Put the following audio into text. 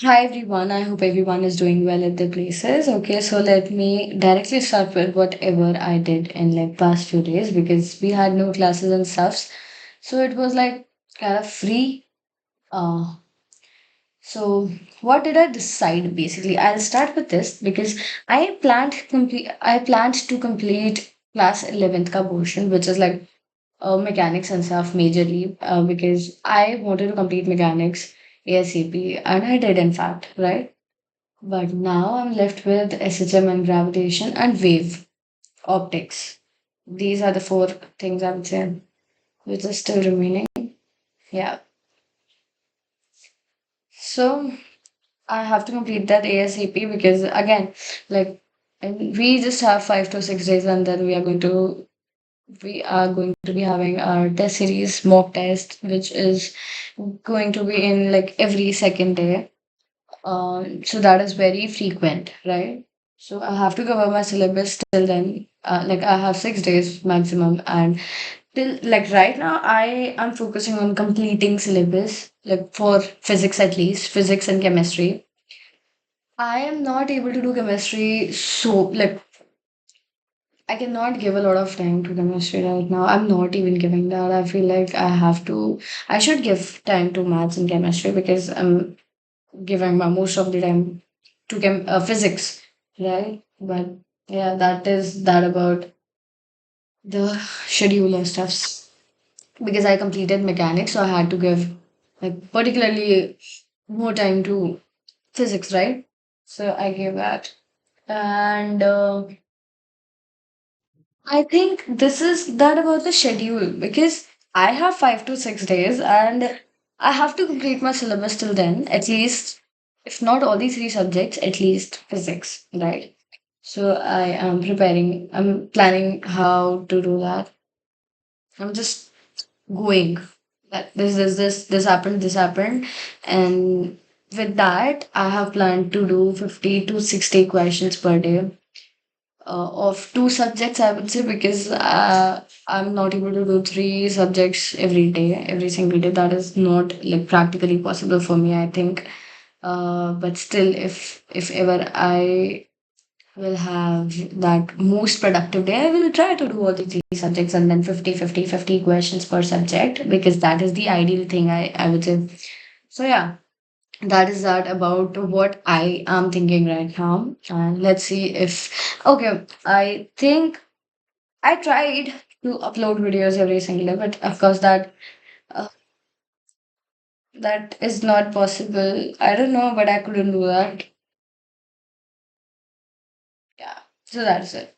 Hi everyone, I hope everyone is doing well at their places. Okay, so let me directly start with whatever I did in like past few days because we had no classes and stuffs. So it was like kind of free. Uh so what did I decide basically? I'll start with this because I planned to complete class 11th ka portion, which is like mechanics and stuff majorly because I wanted to complete mechanics ASAP and I did in fact, right? But now I'm left with SHM and gravitation and wave optics. These are the four things I would say which is still remaining. Yeah. So I have to complete that ASAP because again, like and we just have 5 to 6 days and then we are going to be having our test series mock test, which is going to be in like every second day. So that is very frequent, right? So I have to cover my syllabus till then. Like I have 6 days maximum, and till like right now, I am focusing on completing syllabus, like for physics at least, physics and chemistry. I am not able to do chemistry, so like I cannot give a lot of time to chemistry right now. I'm not even giving that. I feel like I should give time to maths and chemistry because I'm giving my most of the time to physics, right? But yeah, that is that about the schedule and stuffs. Because I completed mechanics, so I had to give like particularly more time to physics, right? So I gave that. And I think this is that about the schedule because I have 5 to 6 days and I have to complete my syllabus till then, at least, if not all the three subjects, at least physics, right? So I'm planning how to do that. I'm just going that this happened. And with that, I have planned to do 50 to 60 questions per day of two subjects, I would say, because I'm not able to do three subjects every day, every single day. That is not like practically possible for me, I think. But still, if ever I will have that most productive day, I will try to do all the three subjects and then 50 questions per subject because that is the ideal thing, I would say. So yeah, that is that about what I am thinking right now. And let's see if okay, I think I tried to upload videos every single day, but of course uh, that is not possible. I don't know, but I couldn't do that. Yeah. So that's it.